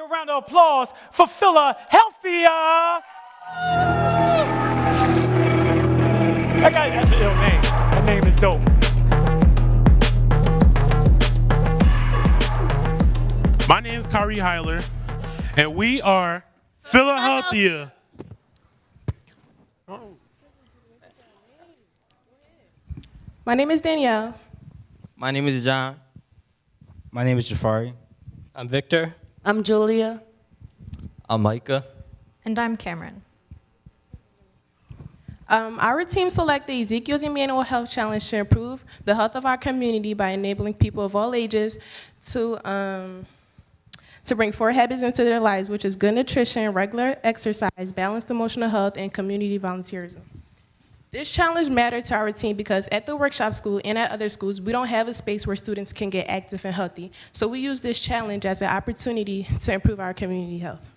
Your round of applause for PhilaHEALTHia. That's an ill name. That name is dope. My name is Kari Heiler, and we are PhilaHEALTHia. My name is Danielle. My name is John. My name is Jafari. I'm Victor. I'm Julia. I'm Micah. And I'm Cameron. Our team selected the Ezekiel's Emmanuel Health Challenge to improve the health of our community by enabling people of all ages to bring 4 habits into their lives, which is good nutrition, regular exercise, balanced emotional health, and community volunteerism. This challenge mattered to our team because at the workshop school and at other schools, we don't have a space where students can get active and healthy. So we use this challenge as an opportunity to improve our community health.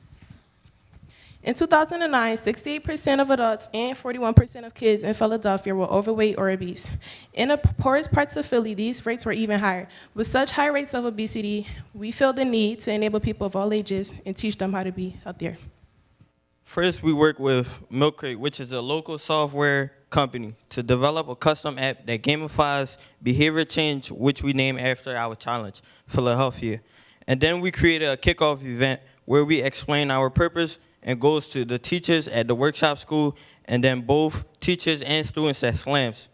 In 2009, 68% of adults and 41% of kids in Philadelphia were overweight or obese. In the poorest parts of Philly, these rates were even higher. With such high rates of obesity, we feel the need to enable people of all ages and teach them how to be healthier. First, we work with Milk Crate, which is a local software company, to develop a custom app that gamifies behavior change, which we name after our challenge, PhilaHEALTHia. And then we created a kickoff event where we explain our purpose and goes to the teachers at the workshop school, and then both teachers and students at SLAMS.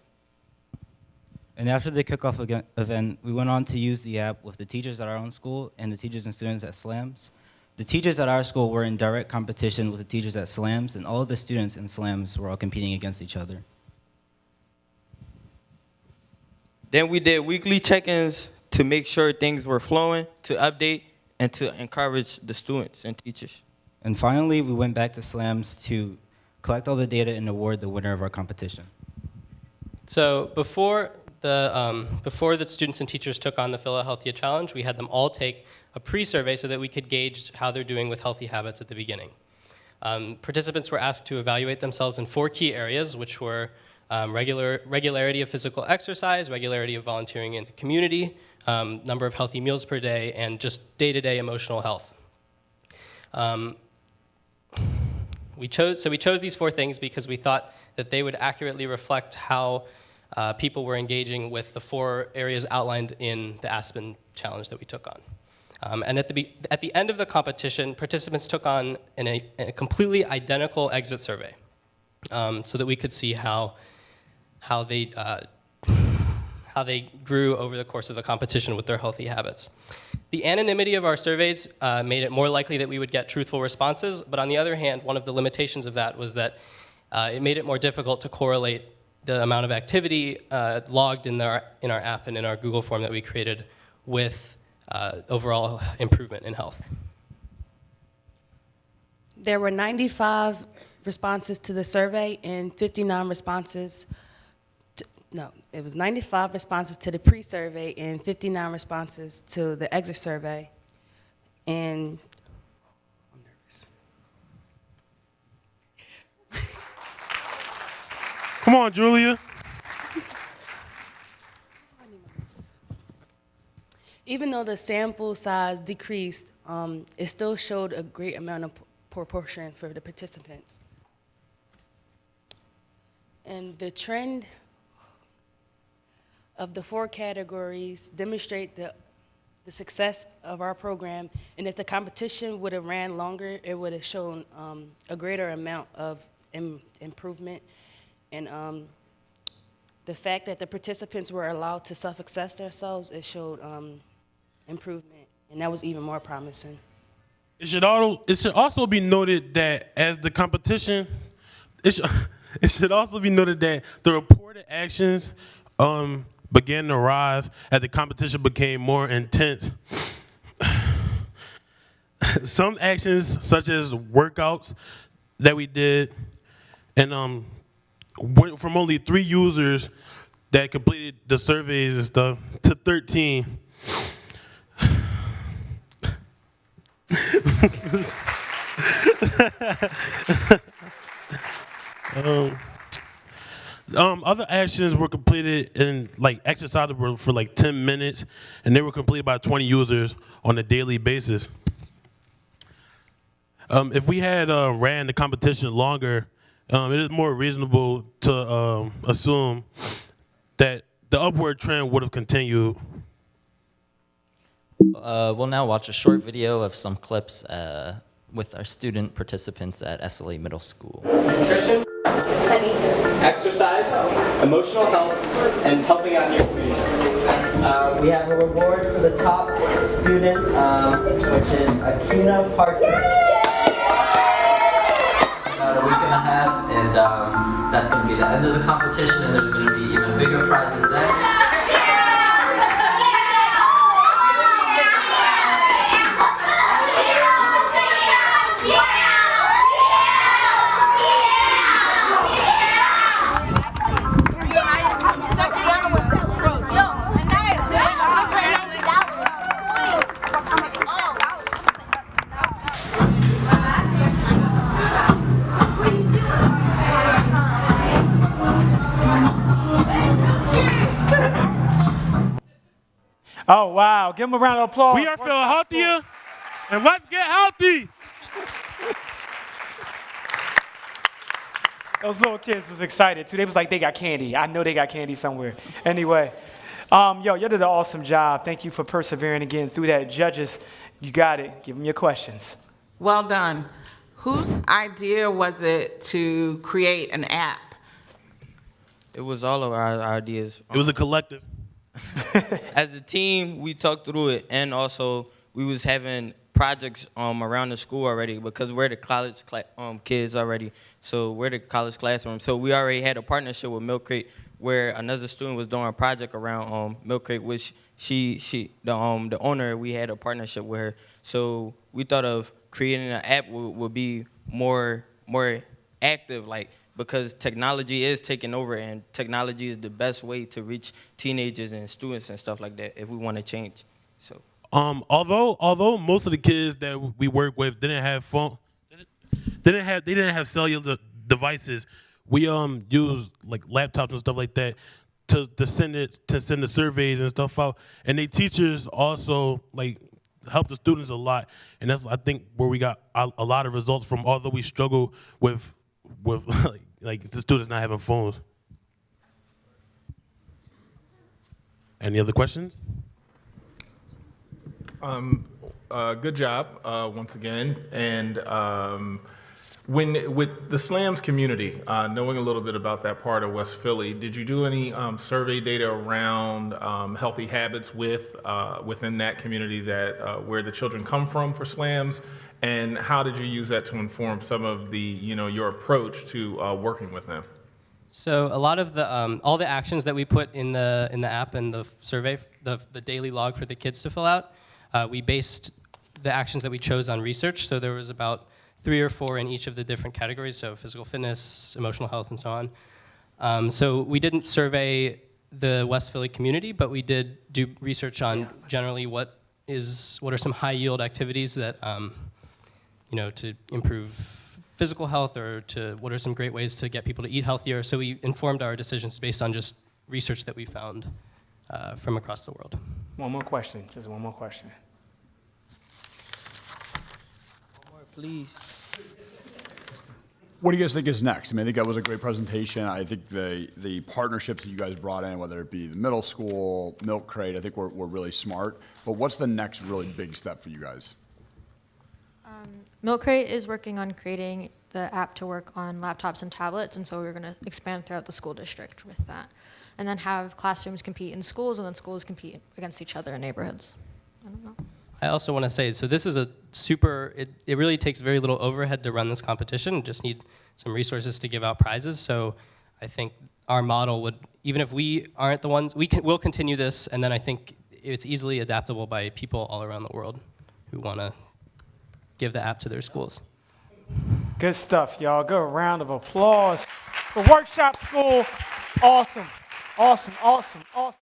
And after the kickoff event, we went on to use the app with the teachers at our own school and the teachers and students at SLAMS. The teachers at our school were in direct competition with the teachers at SLAMS, and all of the students in SLAMS were all competing against each other. Then we did weekly check-ins to make sure things were flowing, to update, and to encourage the students and teachers. And finally, we went back to SLAMS to collect all the data and award the winner of our competition. So before the students and teachers took on the PhilaHEALTHia challenge, we had them all take a pre-survey so that we could gauge how they're doing with healthy habits at the beginning. Participants were asked to evaluate themselves in 4 key areas, which were regularity of physical exercise, regularity of volunteering in the community, number of healthy meals per day, and just day-to-day emotional health. We chose these 4 things because we thought that they would accurately reflect how people were engaging with the 4 areas outlined in the Aspen challenge that we took on. And at the end of the competition, participants took on a completely identical exit survey so that we could see how they grew over the course of the competition with their healthy habits. The anonymity of our surveys made it more likely that we would get truthful responses, but on the other hand, one of the limitations of that was that it made it more difficult to correlate the amount of activity logged in our app and in our Google form that we created with overall improvement in health. There were 95 responses to the survey and 59 responses. It was 95 responses to the pre-survey and 59 responses to the exit survey. And I'm nervous. Come on, Julia. Even though the sample size decreased, it still showed a great amount of proportion for the participants. And the trend of the 4 categories demonstrate the success of our program, and if the competition would have ran longer, it would have shown a greater amount of improvement. And the fact that the participants were allowed to self-assess themselves, it showed improvement, and that was even more promising. It should also be noted that as the competition, it should also be noted that the reported actions began to rise as the competition became more intense. Some actions, such as workouts that we did, and went from only 3 users that completed the surveys and stuff to 13. Other actions were completed in exercises were for 10 minutes, and they were completed by 20 users on a daily basis. If we had ran the competition longer, it is more reasonable to assume that the upward trend would have continued. We'll now watch a short video of some clips with our student participants at SLA Middle School. Nutrition, exercise, emotional health, and helping out in your community. We have a reward for the top student, which is Akina Parker. About a week and a half, and that's going to be the end of the competition, and there's going to be even bigger prizes then. Oh, wow. Give them a round of applause. We are PhilaHEALTHia, and let's get healthy. Those little kids was excited, too. They was like, they got candy. I know they got candy somewhere. Anyway, yo, you did an awesome job. Thank you for persevering again through that. Judges, you got it. Give them your questions. Well done. Whose idea was it to create an app? It was all of our ideas. It was a collective. As a team, we talked through it, and also we was having projects around the school already because we're the college kids already. So we're the college classroom. So we already had a partnership with Milk Crate where another student was doing a project around Milk Crate, which the owner, we had a partnership with her. So we thought of creating an app would be more active, like, because technology is taking over, and technology is the best way to reach teenagers and students and stuff like that if we want to change. So although most of the kids that we work with didn't have they didn't have cellular devices, we used like laptops and stuff like that to send the surveys and stuff out, and the teachers also like helped the students a lot, and that's I think where we got a lot of results from. Although we struggle with like the students not having phones. Any other questions? Good job once again. And with the Slams community, knowing a little bit about that part of West Philly, did you do any survey data around healthy habits within that community that where the children come from for Slams? And how did you use that to inform some of the, your approach to working with them? So a lot of the all the actions that we put in the app and the survey, the daily log for the kids to fill out, we based the actions that we chose on research. So there was about 3 or 4 in each of the different categories, so physical fitness, emotional health, and so on. So we didn't survey the West Philly community, but we did do research on generally what are some high yield activities that to improve physical health, or what are some great ways to get people to eat healthier. So we informed our decisions based on just research that we found from across the world. One more question. Just one more question. one more, please. What do you guys think is next? I mean, I think that was a great presentation. I think the partnerships that you guys brought in, whether it be the middle school, Milk Crate, I think were really smart. But what's the next really big step for you guys? Milk Crate is working on creating the app to work on laptops and tablets, and so we're going to expand throughout the school district with that. And then have classrooms compete in schools, and then schools compete against each other in neighborhoods. I don't know. I also want to say, so this is a it really takes very little overhead to run this competition. You just need some resources to give out prizes. So I think our model would, even if we aren't the ones, we'll continue this, and then I think it's easily adaptable by people all around the world who want to give the app to their schools. Good stuff, y'all. Good round of applause for Workshop School. Awesome, awesome, awesome, awesome.